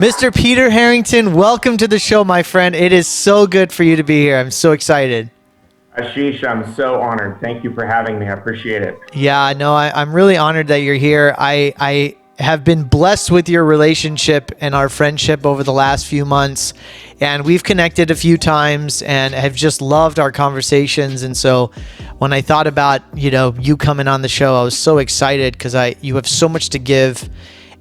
Mr. Peter Harrington, welcome to the show, my friend. It is so good for you to be here. I'm so excited. Ashish, I'm so honored. Thank you for having me. I appreciate it. Yeah, no, I'm really honored that you're here. I have been blessed with your relationship and our friendship over the last few months, and we've connected a few times and have just loved our conversations. And so when I thought about, you coming on the show, I was so excited because you have so much to give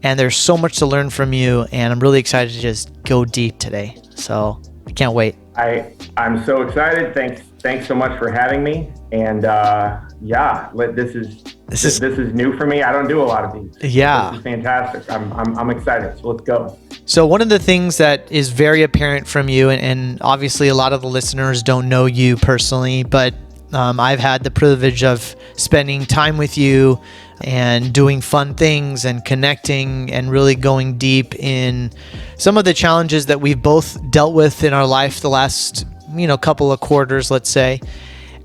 and there's so much to learn from you, and I'm really excited to just go deep today. So I can't wait. I'm so excited. Thanks so much for having me. And this is new for me. I don't do a lot of these. Yeah, this is fantastic. I'm excited. So let's go. So one of the things that is very apparent from you, and obviously a lot of the listeners don't know you personally, but I've had the privilege of spending time with you and doing fun things and connecting and really going deep in some of the challenges that we've both dealt with in our life the last, couple of quarters, let's say.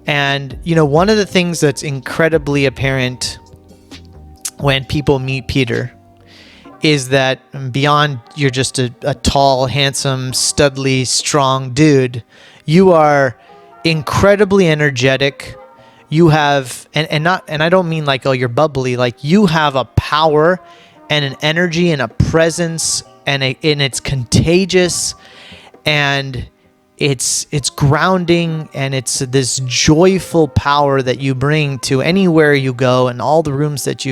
And, one of the things that's incredibly apparent when people meet Peter is that beyond you're just a tall, handsome, studly, strong dude, you are incredibly energetic. You have, and I don't mean like, oh, you're bubbly, like you have a power and an energy and a presence and it's contagious and it's grounding, and it's this joyful power that you bring to anywhere you go and all the rooms that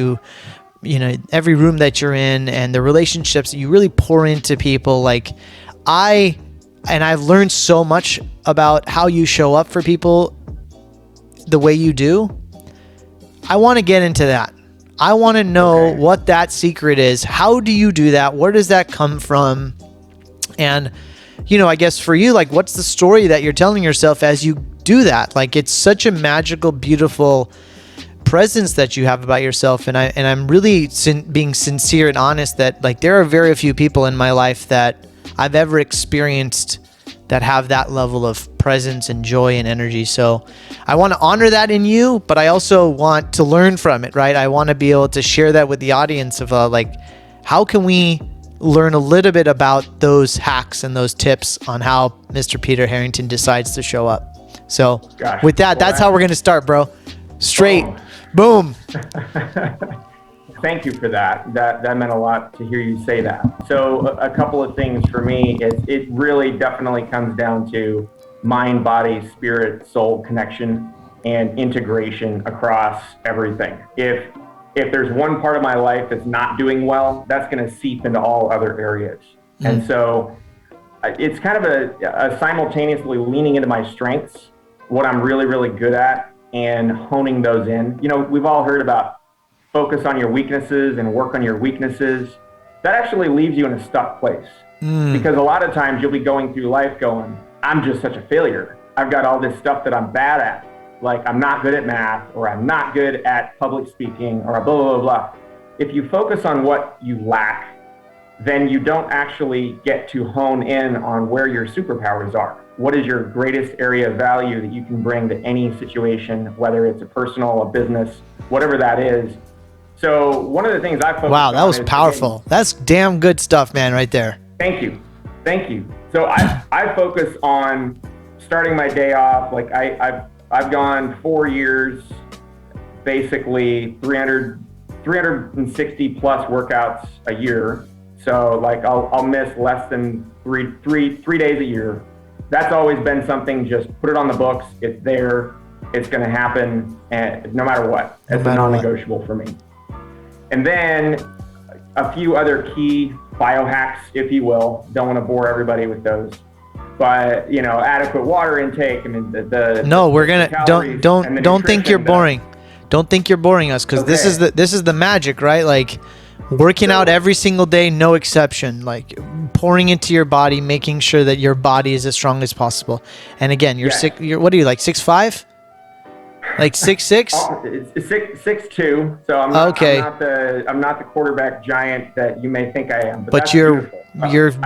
every room that you're in, and the relationships that you really pour into people. I've learned so much about how you show up for people the way you do. I want to get into that. I want to know what that secret is. How do you do that? Where does that come from? And, I guess for you, what's the story that you're telling yourself as you do that? It's such a magical, beautiful presence that you have about yourself. And I'm really being sincere and honest that there are very few people in my life that I've ever experienced that have that level of presence and joy and energy. So I want to honor that in you, but I also want to learn from it, right? I want to be able to share that with the audience of how can we learn a little bit about those hacks and those tips on how Mr. Peter Harrington decides to show up. So with that, that's how we're going to start, bro. Straight. Boom. Thank you for that. That meant a lot to hear you say that. So a couple of things for me is it really definitely comes down to mind, body, spirit, soul connection and integration across everything. If there's one part of my life that's not doing well, that's going to seep into all other areas. And so it's kind of a simultaneously leaning into my strengths, what I'm really, really good at, and honing those in. We've all heard about focus on your weaknesses and work on your weaknesses. That actually leaves you in a stuck place. Because a lot of times you'll be going through life going, I'm just such a failure. I've got all this stuff that I'm bad at. Like I'm not good at math, or I'm not good at public speaking, or blah, blah, blah, blah. If you focus on what you lack, then you don't actually get to hone in on where your superpowers are. What is your greatest area of value that you can bring to any situation, whether it's a personal, a business, whatever that is. So one of the things I focus on. Wow, that was powerful. That's damn good stuff, man, right there. Thank you. So I focus on starting my day off. I've gone 4 years, basically 360 plus workouts a year. So I'll miss less than three days a year. That's always been something, just put it on the books. It's there. It's going to happen, and no matter what. It's a non-negotiable for me. And then a few other key biohacks, if you will. Don't want to bore everybody with those. But, adequate water intake. Don't think you're boring. Don't think you're boring us, because this is the magic, right? Working out every single day, no exception. Pouring into your body, making sure that your body is as strong as possible. And again, you're what are you, 6'5"? 6'6"? 6'2". So I'm not, I'm not the quarterback giant that you may think I am. But you're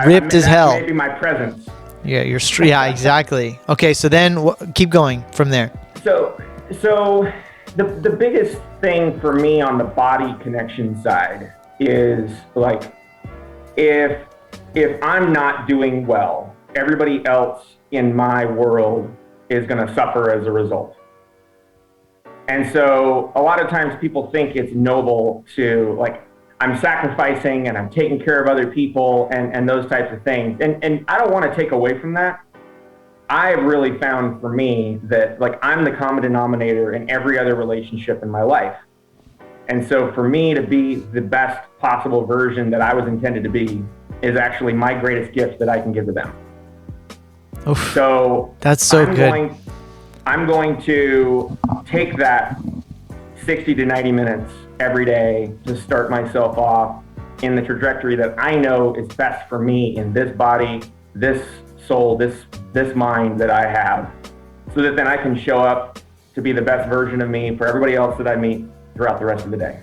ripped as hell. Maybe my presence. Yeah, yeah, exactly. Okay, so then keep going from there. So the biggest thing for me on the body connection side is if if I'm not doing well, everybody else in my world is going to suffer as a result. And so a lot of times people think it's noble to, like, I'm sacrificing and I'm taking care of other people and those types of things. And I don't want to take away from that. I've really found for me that, like, I'm the common denominator in every other relationship in my life. And so for me to be the best possible version that I was intended to be is actually my greatest gift that I can give to them. Oof, so that's so good. I'm going to take that 60 to 90 minutes every day to start myself off in the trajectory that I know is best for me in this body, this soul, this mind that I have, so that then I can show up to be the best version of me for everybody else that I meet throughout the rest of the day.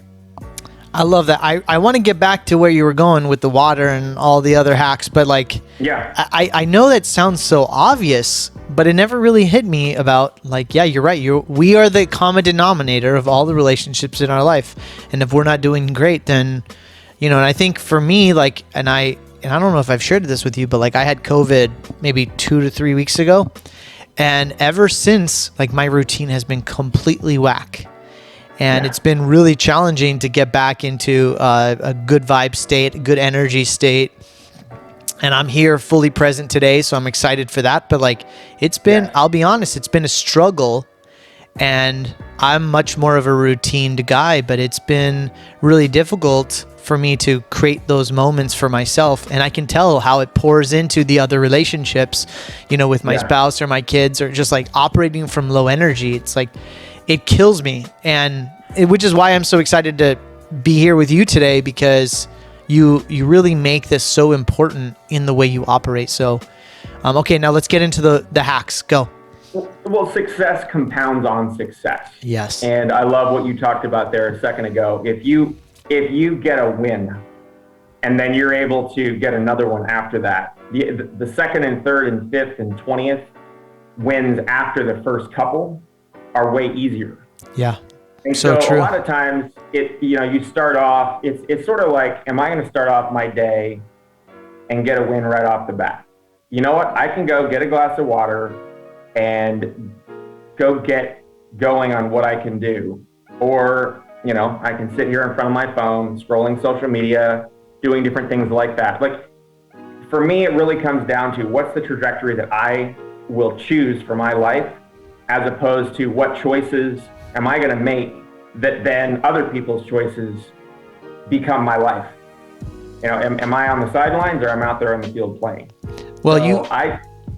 I love that. I want to get back to where you were going with the water and all the other hacks, but like, yeah, I know that sounds so obvious, but it never really hit me about, like, yeah, you're right. We are the common denominator of all the relationships in our life. And if we're not doing great, then, and I think for me, like, and I don't know if I've shared this with you, but like I had COVID maybe 2 to 3 weeks ago. And ever since, like, my routine has been completely whack. And it's been really challenging to get back into a good vibe state, a good energy state. And I'm here fully present today, so I'm excited for that. But like, it's been, I'll be honest, it's been a struggle. And I'm much more of a routine guy, but it's been really difficult for me to create those moments for myself. And I can tell how it pours into the other relationships, with my spouse or my kids, or just like operating from low energy. It's like, it kills me. Which is why I'm so excited to be here with you today, because you really make this so important in the way you operate. So, okay, now let's get into the hacks. Go. Well, success compounds on success. Yes. And I love what you talked about there a second ago. If you get a win and then you're able to get another one after that, the second and third and fifth and 20th wins after the first couple are way easier. Yeah. And so true. A lot of times you start off, it's sort of like, am I going to start off my day and get a win right off the bat? You know what? I can go get a glass of water and go get going on what I can do. Or, I can sit here in front of my phone, scrolling social media, doing different things like that. Like, for me, it really comes down to what's the trajectory that I will choose for my life, as opposed to what choices am I going to make that then other people's choices become my life. Am I on the sidelines or am I out there on the field playing? Well, so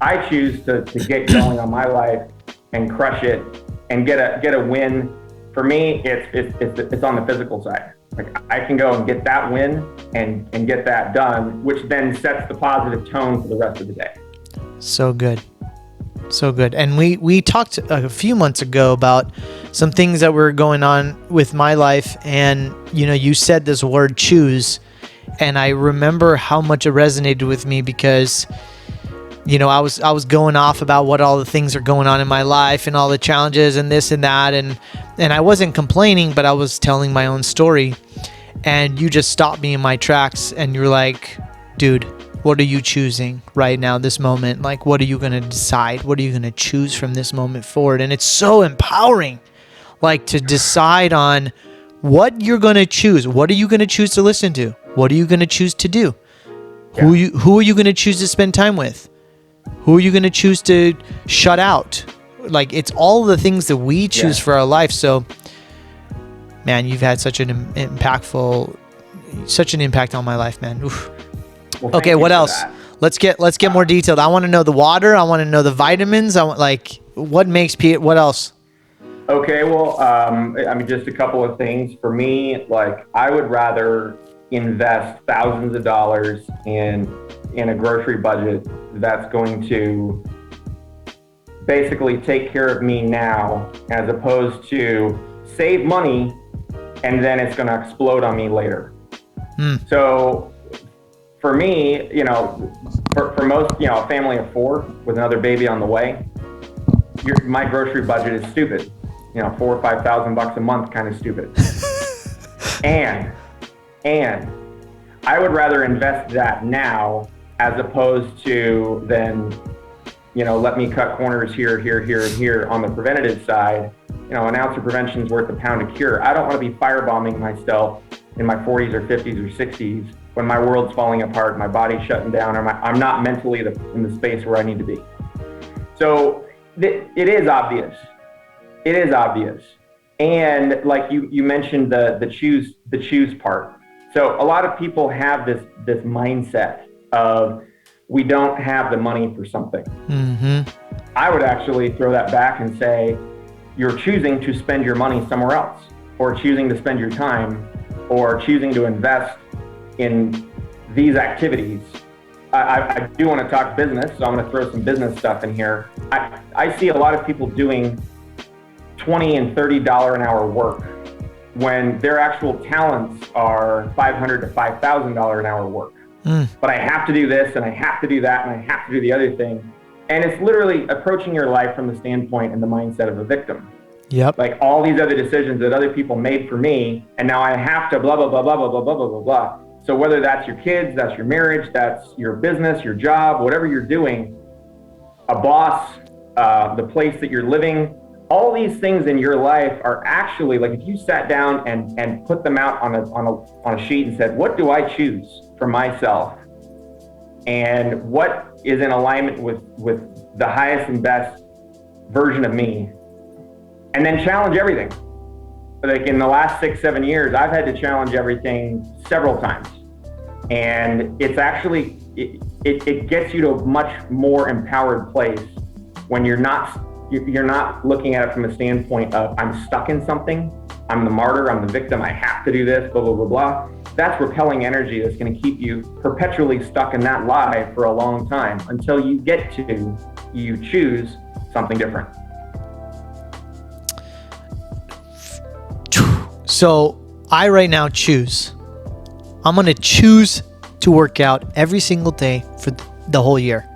I choose to get going on my life and crush it and get a win. For me, it's on the physical side. Like, I can go and get that win and get that done, which then sets the positive tone for the rest of the day. So good. So good. And we talked a few months ago about some things that were going on with my life. And, you said this word choose. And I remember how much it resonated with me because, I was going off about what all the things are going on in my life and all the challenges and this and that. And I wasn't complaining, but I was telling my own story. And you just stopped me in my tracks and you're like, dude, what are you choosing right now, this moment? Like, what are you going to decide? What are you going to choose from this moment forward? And it's so empowering, like, to decide on what you're going to choose. What are you going to choose to listen to? What are you going to choose to do? Yeah. Who are you going to choose to spend time with? Who are you going to choose to shut out? Like, it's all the things that we choose for our life. So, man, you've had such an impact on my life, man. Oof. Well, okay, what else? Let's get more detailed. I want to know the water. I want to know the vitamins. I want, like, what makes Pete. What else? Okay, well, just a couple of things. For me, like, I would rather invest thousands of dollars in a grocery budget that's going to basically take care of me now, as opposed to save money and then it's going to explode on me later. So for me, for most, a family of 4 with another baby on the way, my grocery budget is stupid. $4,000 or $5,000 a month, kind of stupid. and I would rather invest that now as opposed to then, let me cut corners here, here, here, and here on the preventative side. An ounce of prevention is worth a pound of cure. I don't want to be firebombing myself in my 40s or 50s or 60s when my world's falling apart, my body's shutting down, or I'm not mentally in the space where I need to be. So it is obvious. It is obvious. And like you mentioned the choose part. So a lot of people have this mindset of we don't have the money for something. Mm-hmm. I would actually throw that back and say, you're choosing to spend your money somewhere else, or choosing to spend your time, or choosing to invest in these activities. I do want to talk business, so I'm going to throw some business stuff in here. I see a lot of people doing $20 and $30 an hour work when their actual talents are $500 to $5,000 an hour work. But I have to do this, and I have to do that, and I have to do the other thing. And it's literally approaching your life from the standpoint and the mindset of a victim. Yep. Like all these other decisions that other people made for me, and now I have to blah, blah, blah, blah, blah, blah, blah, blah, blah, blah. So whether that's your kids, that's your marriage, that's your business, your job, whatever you're doing, a boss, the place that you're living, all these things in your life are actually, like, if you sat down and put them out on a sheet and said, what do I choose for myself? And what is in alignment with the highest and best version of me? And then challenge everything. Like in the last 6-7 years, I've had to challenge everything several times. And it's actually, it gets you to a much more empowered place when you're not looking at it from a standpoint of, I'm stuck in something, I'm the martyr, I'm the victim, I have to do this, blah, blah, blah, blah. That's repelling energy that's going to keep you perpetually stuck in that lie for a long time until you choose something different. So I right now choose. I'm going to choose to work out every single day for the whole year.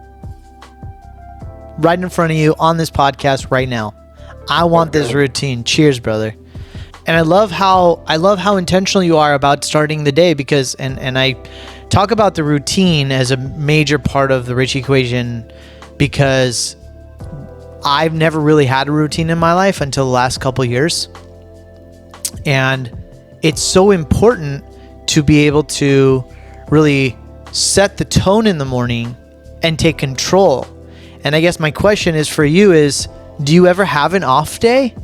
Right in front of you on this podcast right now. I want this routine. Cheers, brother. And I love how intentional you are about starting the day, because and I talk about the routine as a major part of the rich equation, because I've never really had a routine in my life until the last couple years. And it's so important to be able to really set the tone in the morning and take control. And I guess my question is for you is, do you ever have an off day?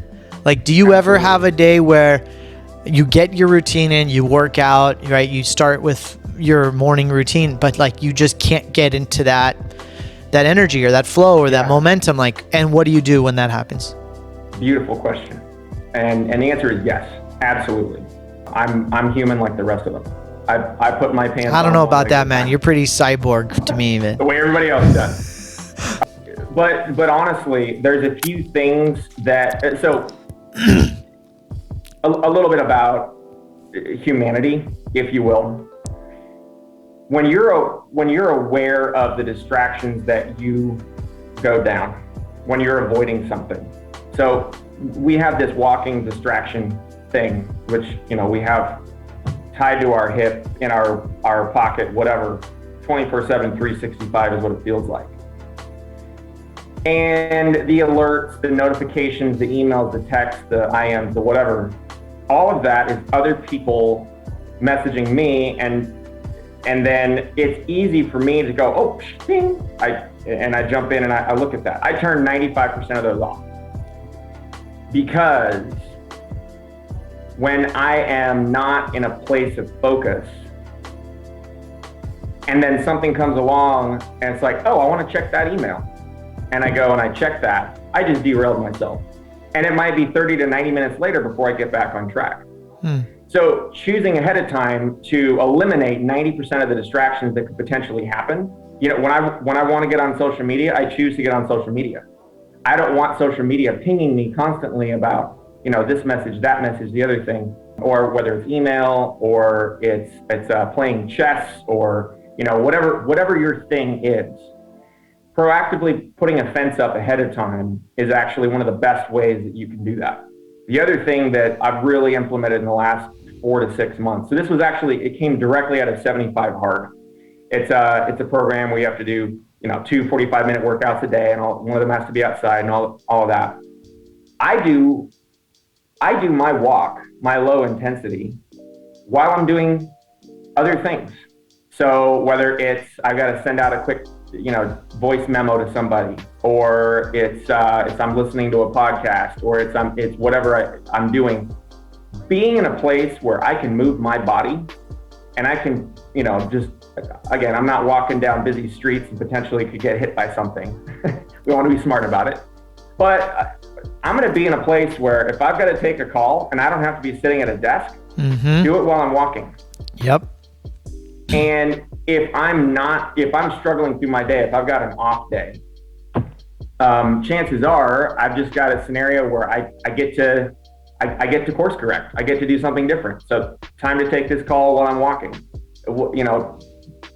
Like, do you ever have a day where you get your routine in, you work out, right? You start with your morning routine, but like you just can't get into that energy or that flow or that momentum. Like, and what do you do when that happens? Beautiful question. And the answer is yes, absolutely. I'm human like the rest of them. I put my pants on. I don't know about that, man. You're pretty cyborg to me, even. The way everybody else does. But honestly, there's a few things that, so a little bit about humanity, if you will. When you're aware of the distractions that you go down, when you're avoiding something. So we have this walking distraction thing, which, we have tied to our hip, in our pocket, whatever, 24/7, 365 is what it feels like. And the alerts, the notifications, the emails, the texts, the IMs, the whatever, all of that is other people messaging me, and then it's easy for me to go, oh, ding, I jump in and I look at that. I turn 95% of those off, because when I am not in a place of focus, and then something comes along and it's like, oh, I want to check that email. And I go and I check that, I just derailed myself. And it might be 30 to 90 minutes later before I get back on track. So choosing ahead of time to eliminate 90% of the distractions that could potentially happen. When I want to get on social media, I choose to get on social media. I don't want social media pinging me constantly about, this message, that message, the other thing, or whether it's email or it's playing chess or, whatever your thing is. Proactively putting a fence up ahead of time is actually one of the best ways that you can do that. The other thing that I've really implemented in the last 4 to 6 months, so this was actually, it came directly out of 75 Hard, It's a program where you have to do, 2 45-minute workouts a day, and one of them has to be outside and all of that. I do my walk, my low intensity, while I'm doing other things. So whether it's I've got to send out a quick, voice memo to somebody, or it's I'm listening to a podcast, or it's whatever I'm doing. Being in a place where I can move my body, and I can, just, again, I'm not walking down busy streets and potentially could get hit by something. We want to be smart about it. But I'm going to be in a place where if I've got to take a call and I don't have to be sitting at a desk, do it while I'm walking. Yep. And if I'm struggling through my day, if I've got an off day, chances are I've just got a scenario where I get to course correct. I get to do something different. So time to take this call while I'm walking.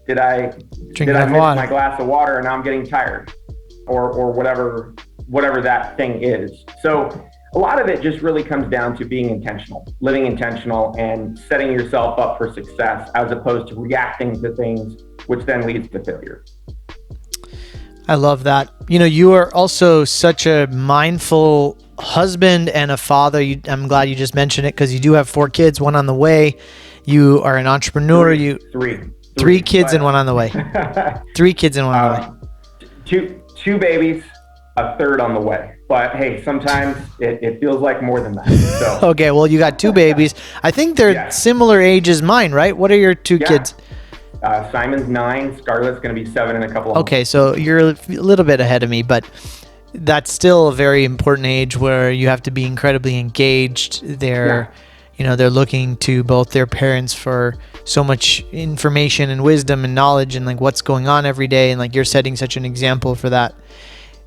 Did I miss my glass of water and now I'm getting tired, or whatever that thing is. So a lot of it just really comes down to being intentional, living intentional, and setting yourself up for success, as opposed to reacting to things, which then leads to failure. I love that. You are also such a mindful husband and a father. I'm glad you just mentioned it, because you do have 4 kids, one on the way. You are an entrepreneur. Three kids and one on the way. 3 kids and one on the way. Two babies, a third on the way. But hey, sometimes it feels like more than that. So. Okay, well, you got 2 babies. I think they're similar age as mine, right? What are your 2 kids? Simon's 9, Scarlett's going to be 7 in a couple of months. Okay, so you're a little bit ahead of me, but that's still a very important age where you have to be incredibly engaged. They're looking to both their parents for so much information and wisdom and knowledge and like what's going on every day. And like you're setting such an example for that.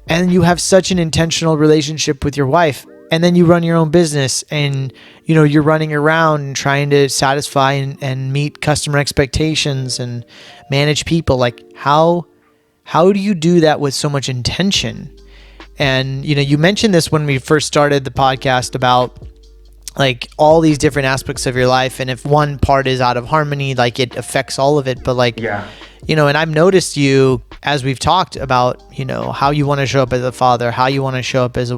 And you have such an intentional relationship with your wife. And then you run your own business, and you're running around and trying to satisfy and meet customer expectations and manage people. Like how do you do that with so much intention? And you mentioned this when we first started the podcast about like all these different aspects of your life, and if one part is out of harmony, like it affects all of it. But like and I've noticed you as we've talked about how you want to show up as a father, how you want to show up as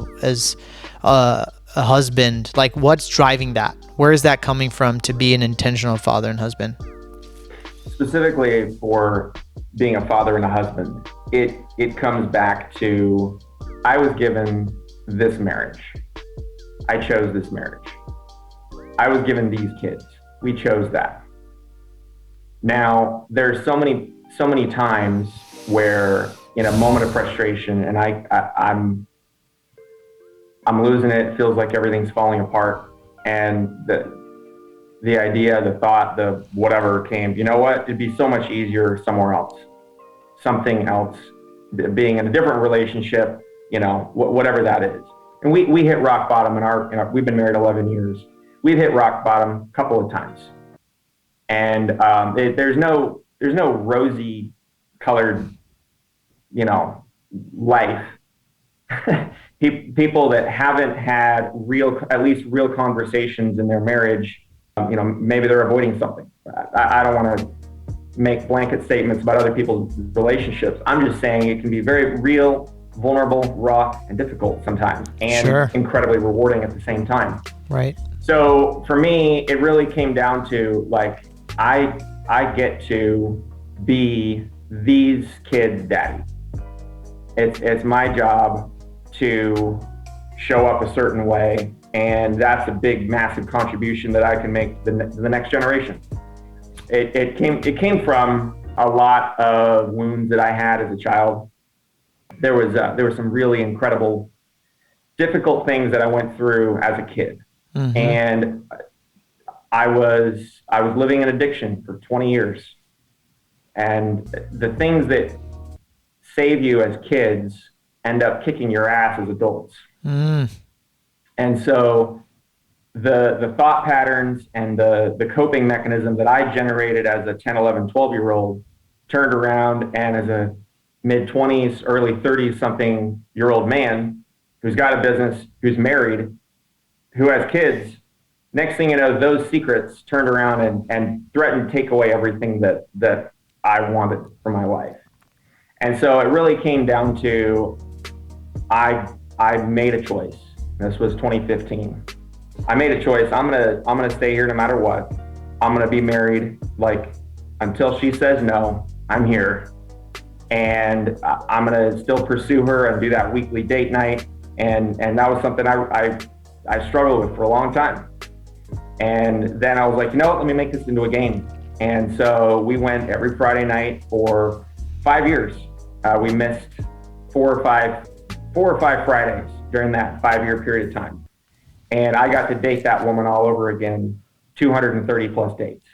a husband. Like what's driving that? Where is that coming from to be an intentional father and husband? Specifically for being a father and a husband, it comes back to, I was given this marriage. I chose this marriage. I was given these kids. We chose that. Now, there's so many times where in a moment of frustration, and I'm losing it. It feels like everything's falling apart. And the idea, the thought, the whatever came, it'd be so much easier somewhere else, something else, being in a different relationship, whatever that is. And we hit rock bottom we've been married 11 years. We've hit rock bottom a couple of times. And there's no rosy colored, life. People that haven't had at least real conversations in their marriage, maybe they're avoiding something. I don't want to make blanket statements about other people's relationships. I'm just saying it can be very real, vulnerable, raw, and difficult sometimes, and incredibly rewarding at the same time. Right. So for me, it really came down to like, I get to be these kids' daddy. It's my job to show up a certain way, and that's a big, massive contribution that I can make to the next generation. It came from a lot of wounds that I had as a child. There were some really incredible, difficult things that I went through as a kid, and I was living in addiction for 20 years, and the things that save you as kids end up kicking your ass as adults. And so the thought patterns and the coping mechanism that I generated as a 10, 11, 12-year-old turned around, and as a mid-20s, early 30s something year old man who's got a business, who's married, who has kids, next thing you know, those secrets turned around and threatened to take away everything that I wanted for my life. And so it really came down to, I made a choice. This was 2015. I made a choice. I'm gonna stay here no matter what. I'm gonna be married, like, until she says no. I'm here, and I'm gonna still pursue her and do that weekly date night. And that was something I struggled with for a long time. And then I was like, you know what? Let me make this into a game. And so we went every Friday night for 5 years. We missed four or five Fridays during that 5-year period of time. And I got to date that woman all over again, 230 plus dates.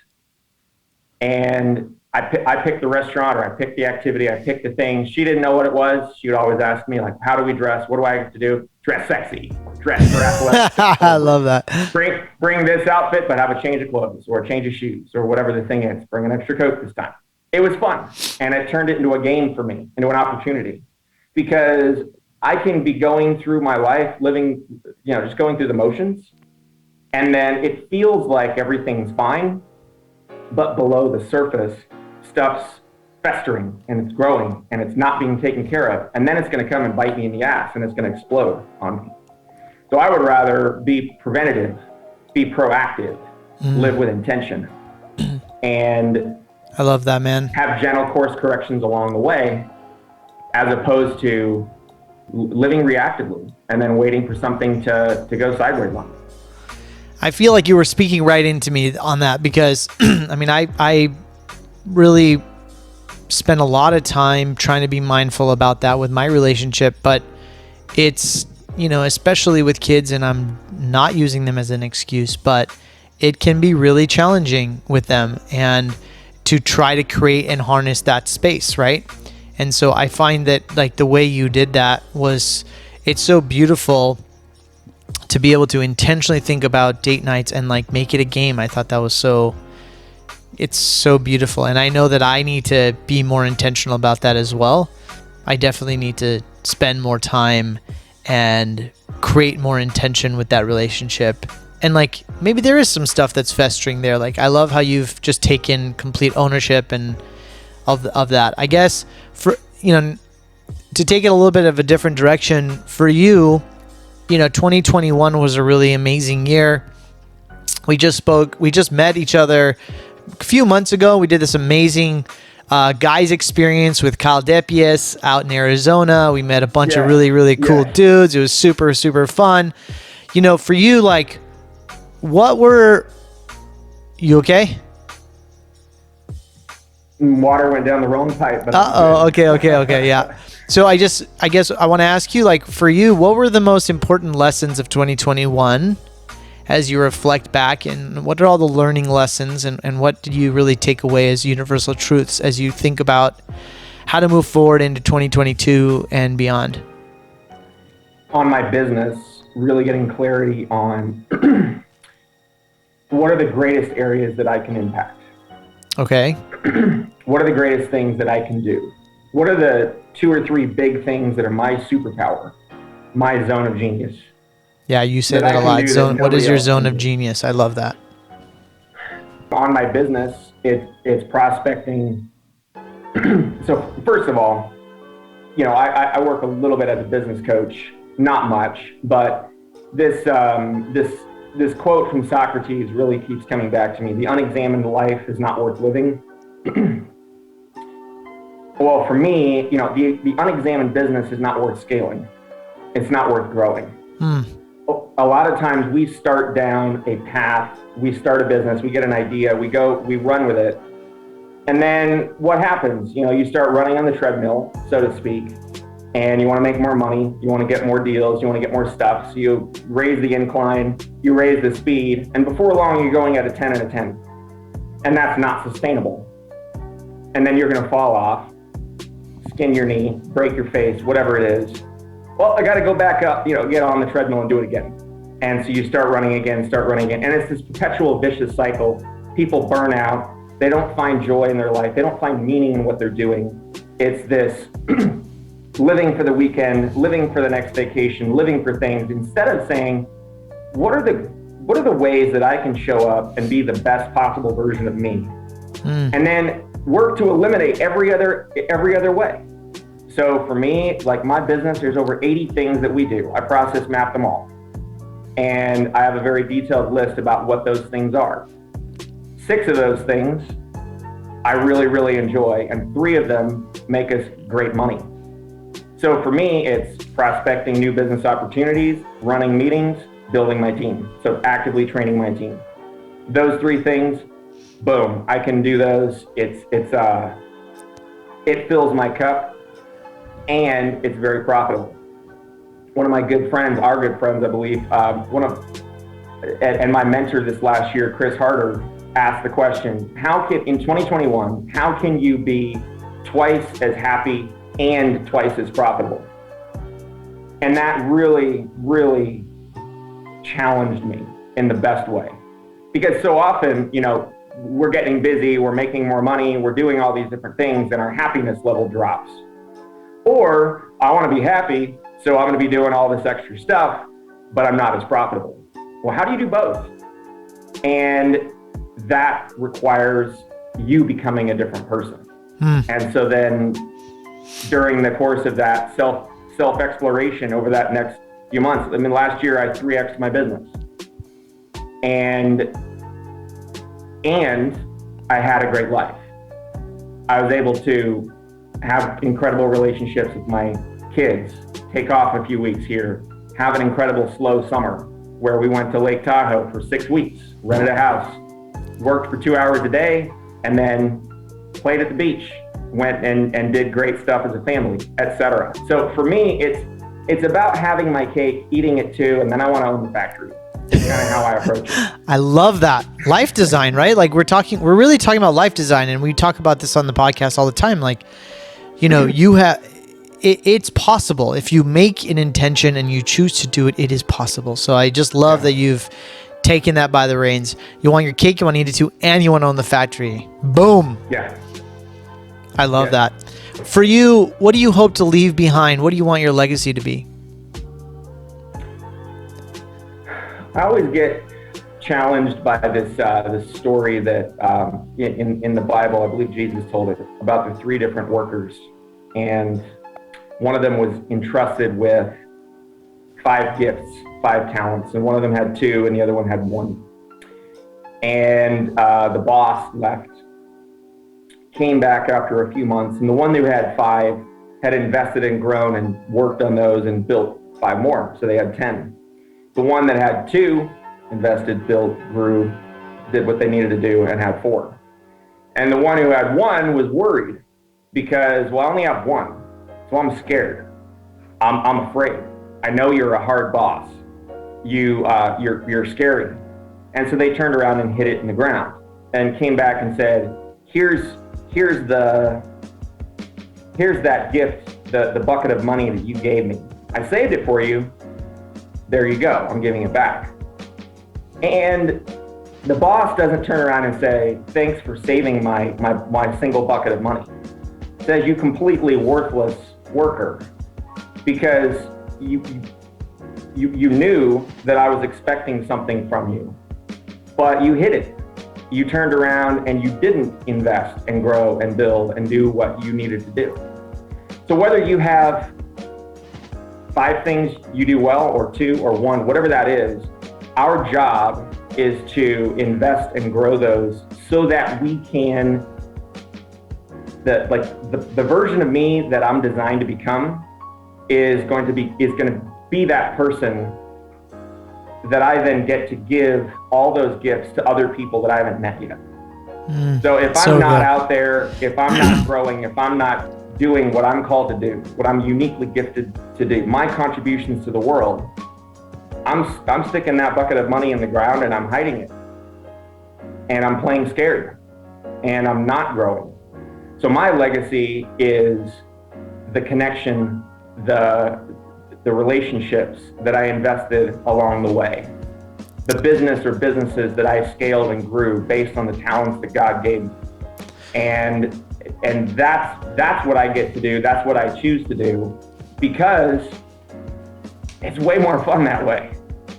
And I picked the restaurant, or I picked the activity, I picked the thing. She didn't know what it was. She would always ask me, like, how do we dress? What do I have to do? Dress sexy, dress for athletic. I love that. Bring this outfit, but have a change of clothes or a change of shoes or whatever the thing is. Bring an extra coat this time. It was fun. And it turned it into a game for me, into an opportunity, because I can be going through my life living, just going through the motions. And then it feels like everything's fine, but below the surface, stuff's festering and it's growing and it's not being taken care of. And then it's going to come and bite me in the ass and it's going to explode on me. So I would rather be preventative, be proactive, live with intention, and I love that, man. Have gentle course corrections along the way, as opposed to living reactively and then waiting for something to go sideways on me. I feel like you were speaking right into me on that, because I mean, I really spent a lot of time trying to be mindful about that with my relationship, but it's, especially with kids, and I'm not using them as an excuse, but it can be really challenging with them, and to try to create and harness that space, right? And so I find that, like, the way you did that it's so beautiful to be able to intentionally think about date nights and, like, make it a game. I thought that was it's so beautiful. And I know that I need to be more intentional about that as well. I definitely need to spend more time and create more intention with that relationship. And, like, maybe there is some stuff that's festering there. Like, I love how you've just taken complete ownership and of that. I guess for, to take it a little bit of a different direction for you, 2021 was a really amazing year. We just met each other a few months ago. We did this amazing guys experience with Kyle Depius out in Arizona. We met a bunch of really, really cool dudes. It was super, super fun. For you, like, you okay? Water went down the wrong pipe. Okay, yeah. So I guess I want to ask you, like, for you, what were the most important lessons of 2021 as you reflect back, and what are all the learning lessons, and what did you really take away as universal truths as you think about how to move forward into 2022 and beyond? On my business, really getting clarity on what are the greatest areas that I can impact? Okay. What are the greatest things that I can do? What are the 2 or 3 big things that are my superpower, my zone of genius? Yeah, you say that a lot. What is your zone of genius? I love that. On my business, it's prospecting. So first of all, I work a little bit as a business coach, not much, but this quote from Socrates really keeps coming back to me. The unexamined life is not worth living. Well, for me, the unexamined business is not worth scaling. It's not worth growing. A lot of times we start down a path, we start a business, we get an idea, we run with it. And then what happens? You start running on the treadmill, so to speak, and you want to make more money, you want to get more deals, you want to get more stuff. So you raise the incline, you raise the speed, and before long you're going at a 10 and a 10. And that's not sustainable. And then you're going to fall off, skin your knee, break your face, whatever it is. Well, I got to go back up, get on the treadmill and do it again. And so you start running again. And it's this perpetual vicious cycle. People burn out. They don't find joy in their life. They don't find meaning in what they're doing. It's this living for the weekend, living for the next vacation, living for things, instead of saying, what are the ways that I can show up and be the best possible version of me? And then work to eliminate every other way. So for me, like my business, there's over 80 things that we do. I process map them all. And I have a very detailed list about what those things are. 6 of those things I really, really enjoy, and 3 of them make us great money. So for me, it's prospecting new business opportunities, running meetings, building my team. So actively training my team. Those 3 things, boom, I can do those. It fills my cup, and it's very profitable. One of my good friends, our good friends, I believe, and my mentor this last year, Chris Harder, asked the question, in 2021, how can you be twice as happy and twice as profitable? And that really, really challenged me in the best way. Because so often, we're getting busy, we're making more money, we're doing all these different things, and our happiness level drops. Or I want to be happy, so I'm going to be doing all this extra stuff, but I'm not as profitable. Well, how do you do both? And that requires you becoming a different person. And so then during the course of that self-exploration over that next few months, last year I 3x'd my business. And I had a great life. I was able to have incredible relationships with my kids, take off a few weeks here, have an incredible slow summer where we went to Lake Tahoe for 6 weeks, rented a house, worked for 2 hours a day, and then played at the beach, went and did great stuff as a family, etc. So for me, it's about having my cake, eating it too, and then I want to own the factory. It's kind of how I approach it. I love that. Life design, right? Like we're really talking about life design, and we talk about this on the podcast all the time. Like, it's possible. If you make an intention and you choose to do it, it is possible. So I just love that you've taken that by the reins. You want your cake, you want to eat it too, and you want to own the factory. Boom. Yeah. I love that. For you, what do you hope to leave behind? What do you want your legacy to be? I always get challenged by this story that in the Bible, I believe Jesus told it, about the 3 different workers. And one of them was entrusted with 5 gifts, 5 talents, and one of them had 2 and the other one had 1. And the boss left, came back after a few months, and the one who had 5 had invested and grown and worked on those and built 5 more, so they had 10. The one that had 2 invested, built, grew, did what they needed to do, and had 4. And the one who had 1 was worried because, I only have 1, so I'm scared. I'm afraid. I know you're a hard boss. You're scary. And so they turned around and hid it in the ground and came back and said, here's that gift, the bucket of money that you gave me. I saved it for you. There you go. I'm giving it back. And the boss doesn't turn around and say, thanks for saving my single bucket of money. It says, you completely worthless worker, because you knew that I was expecting something from you, but you hid it. You turned around and you didn't invest and grow and build and do what you needed to do. So whether you have 5 things you do well, or 2 or 1, whatever that is, our job is to invest and grow those so that we can, the version of me that I'm designed to become is going to be that person that I then get to give all those gifts to other people that I haven't met yet. So if I'm not out there, if I'm not growing, if I'm not doing what I'm called to do, what I'm uniquely gifted to do, my contributions to the world, I'm sticking that bucket of money in the ground and I'm hiding it. And I'm playing scared and I'm not growing. So my legacy is the connection, the relationships that I invested along the way, the business or businesses that I scaled and grew based on the talents that God gave me. And that's what I get to do. That's what I choose to do, because it's way more fun that way.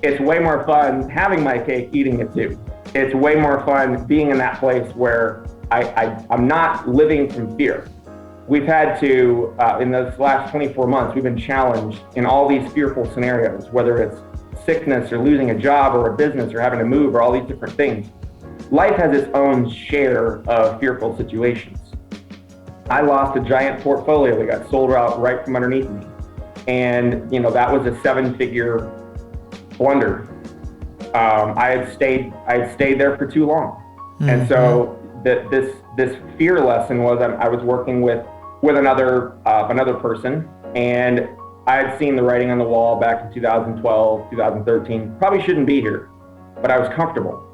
It's way more fun having my cake, eating it too. It's way more fun being in that place where I'm not living from fear. We've had to, in those last 24 months, we've been challenged in all these fearful scenarios, whether it's sickness or losing a job or a business or having to move or all these different things. Life has its own share of fearful situations. I lost a giant portfolio that got sold out right from underneath me. And, that was a 7-figure blunder. I had stayed there for too long. Mm-hmm. And so this fear lesson was I was working with another person, and I had seen the writing on the wall back in 2012, 2013. Probably shouldn't be here, but I was comfortable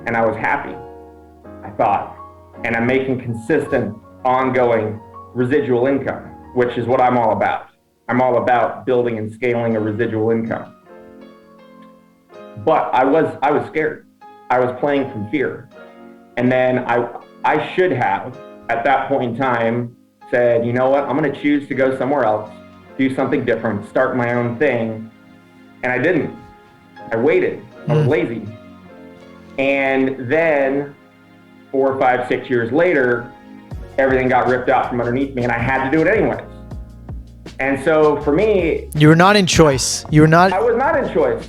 and I was happy, I thought. And I'm making consistent, ongoing residual income, which is what I'm all about. I'm all about building and scaling a residual income. But I was scared. I was playing from fear. And then I should have, at that point in time, said, you know what, I'm going to choose to go somewhere else, do something different, start my own thing. And I didn't. I waited. I was lazy. And then 4, 5, 6 years later, everything got ripped out from underneath me, and I had to do it anyways. And so for me, you were not in choice. I was not in choice.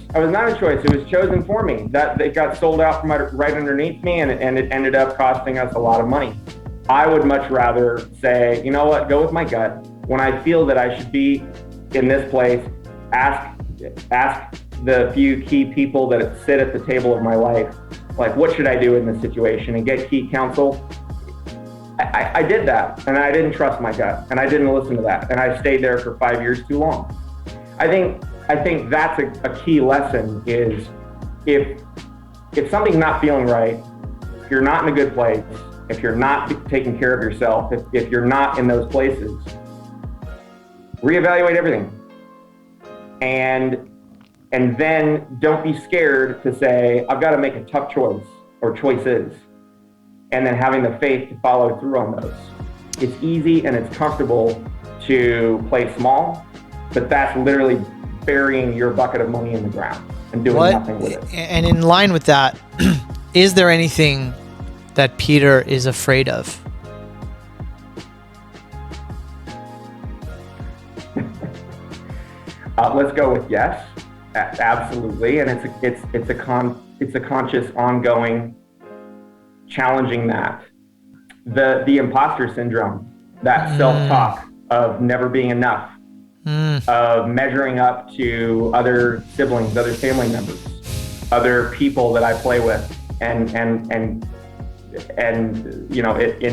It was chosen for me. That it got sold out from right underneath me, and it ended up costing us a lot of money. I would much rather say, you know what, go with my gut. When I feel that I should be in this place, ask the few key people that sit at the table of my life, like, what should I do in this situation, and get key counsel. I did that, and I didn't trust my gut, and I didn't listen to that, and I stayed there for 5 years too long. I think that's a key lesson is if something's not feeling right, if you're not in a good place, if you're not taking care of yourself, if you're not in those places, reevaluate everything. And then don't be scared to say, I've got to make a tough choice or choices. And then having the faith to follow through on those. It's easy and it's comfortable to play small, but that's literally burying your bucket of money in the ground and doing nothing with it. And in line with that, is there anything that Peter is afraid of? Let's go with yes, absolutely. And it's a conscious, ongoing challenging that. The imposter syndrome, that self-talk of never being enough, of measuring up to other siblings, other family members, other people that I play with, and in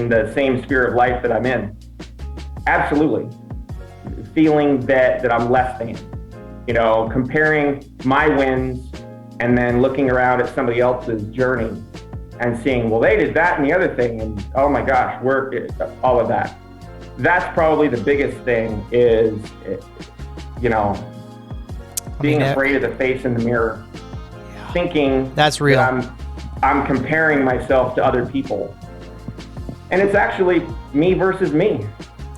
the same sphere of life that I'm in. Absolutely. Feeling that I'm less than, comparing my wins and then looking around at somebody else's journey and seeing, well, they did that and the other thing, and oh my gosh, all of that. That's probably the biggest thing is, being afraid of the face in the mirror, thinking that's real. That I'm comparing myself to other people. And it's actually me versus me.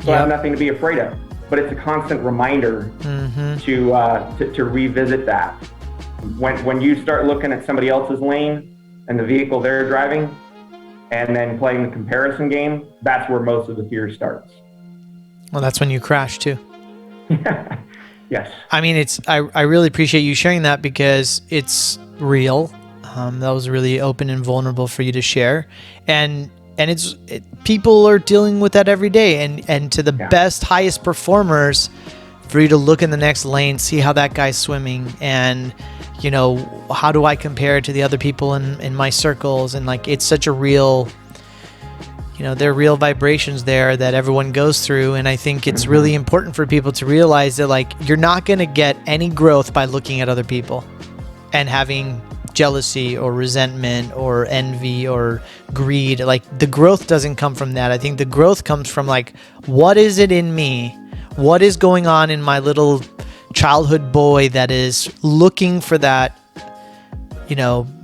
So I have nothing to be afraid of. But it's a constant reminder to revisit that. When you start looking at somebody else's lane and the vehicle they're driving, and then playing the comparison game, that's where most of the fear starts. Well, that's when you crash too. Yes. I mean, I really appreciate you sharing that because it's real. That was really open and vulnerable for you to share. And people are dealing with that every day. And to the best, highest performers, for you to look in the next lane, see how that guy's swimming, and how do I compare to the other people in my circles? And like, it's such a real, there are real vibrations there that everyone goes through. And I think it's really important for people to realize that, like, you're not going to get any growth by looking at other people and having jealousy or resentment or envy or greed. Like, the growth doesn't come from that. I think the growth comes from, like, what is it in me? What is going on in my little childhood boy that is looking for that,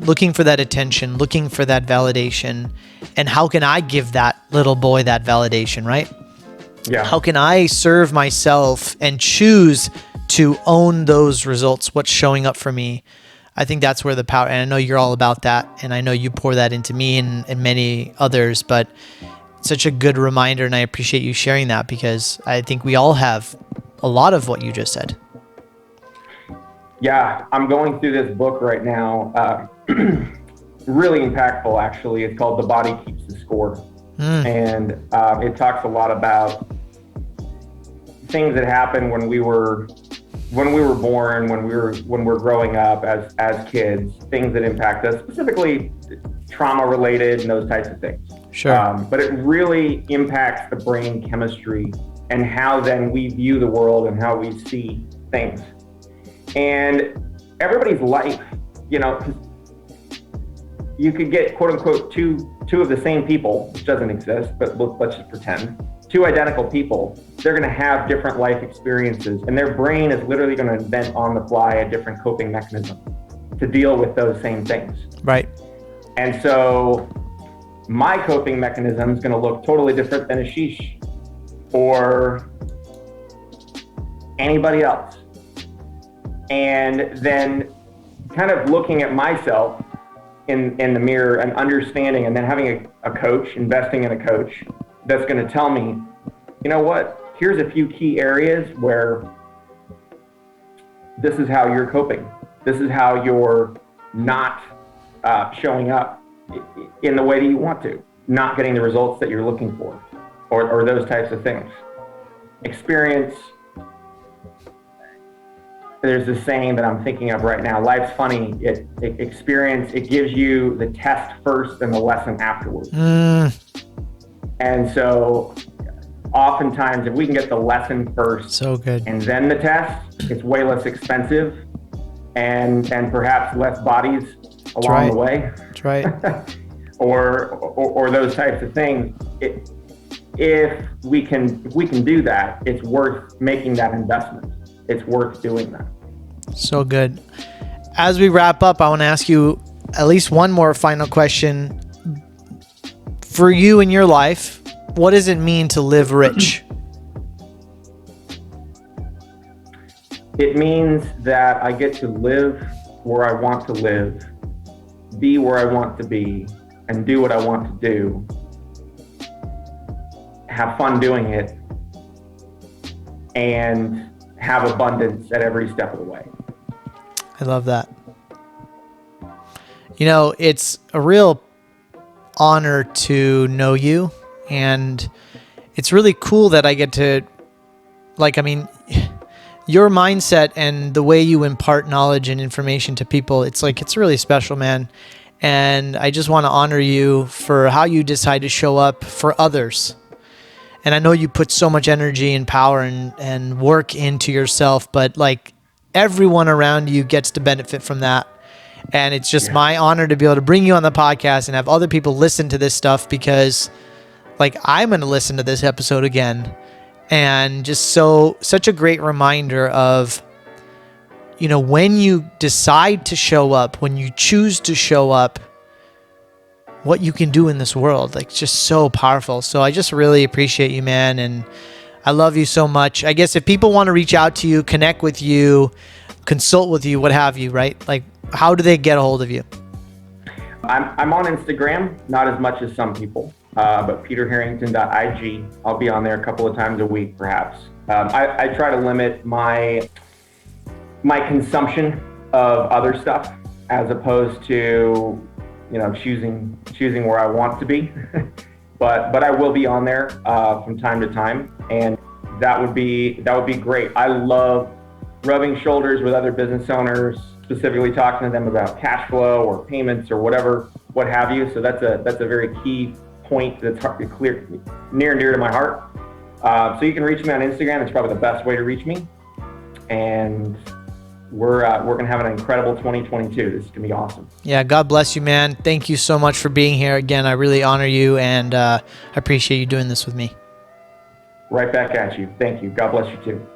looking for that attention, looking for that validation? And how can I give that little boy that validation, right? Yeah. How can I serve myself and choose to own those results, what's showing up for me? I think that's where the power, and I know you're all about that, and I know you pour that into me and many others, but it's such a good reminder, and I appreciate you sharing that, because I think we all have a lot of what you just said. Yeah, I'm going through this book right now. Really impactful, actually. It's called The Body Keeps the Score. And it talks a lot about things that happen when we were born, when we're growing up as kids, things that impact us, specifically trauma related and those types of things. Sure. But it really impacts the brain chemistry and how then we view the world and how we see things. And everybody's life, you know, you could get quote unquote two of the same people, which doesn't exist, but let's just pretend, two identical people. They're going to have different life experiences, and their brain is literally going to invent on the fly a different coping mechanism to deal with those same things. Right. And so my coping mechanism is going to look totally different than Ashish or anybody else. And then kind of looking at myself in the mirror and understanding, and then having a coach, investing in a coach that's going to tell me, you know what, here's a few key areas where this is how you're coping. This is how you're not showing up in the way that you want to, not getting the results that you're looking for, or those types of things. Experience. There's this saying that I'm thinking of right now, life's funny. Experience, it gives you the test first and the lesson afterwards. And so oftentimes if we can get the lesson first, so good, and then the test, it's way less expensive and perhaps less bodies along the way. That's right. or those types of things. If we can do that, it's worth making that investment. It's worth doing that. So good. As we wrap up, I want to ask you at least one more final question. For you in your life, what does it mean to live rich? It means that I get to live where I want to live, be where I want to be, and do what I want to do. Have fun doing it, and have abundance at every step of the way. I love that. You know, it's a real honor to know you, and it's really cool that I get to, your mindset and the way you impart knowledge and information to people, it's really special, man. And I just want to honor you for how you decide to show up for others. And I know you put so much energy and power and work into yourself, but everyone around you gets to benefit from that. And it's just my honor to be able to bring you on the podcast and have other people listen to this stuff, because I'm going to listen to this episode again. And just such a great reminder of, when you decide to show up, when you choose to show up, what you can do in this world, just so powerful. So I just really appreciate you, man. And I love you so much. I guess if people want to reach out to you, connect with you, consult with you, what have you, right? How do they get a hold of you? I'm on Instagram, not as much as some people, but peterharrington.ig. I'll be on there a couple of times a week, perhaps. I try to limit my consumption of other stuff, as opposed to choosing where I want to be. but I will be on there from time to time, and that would be great. I love rubbing shoulders with other business owners, specifically talking to them about cash flow or payments or what have you. So that's a very key point that's near and dear to my heart. So you can reach me on Instagram. It's probably the best way to reach me. And we're going to have an incredible 2022. This is going to be awesome. Yeah, God bless you, man. Thank you so much for being here. Again, I really honor you, and I appreciate you doing this with me. Right back at you. Thank you. God bless you too.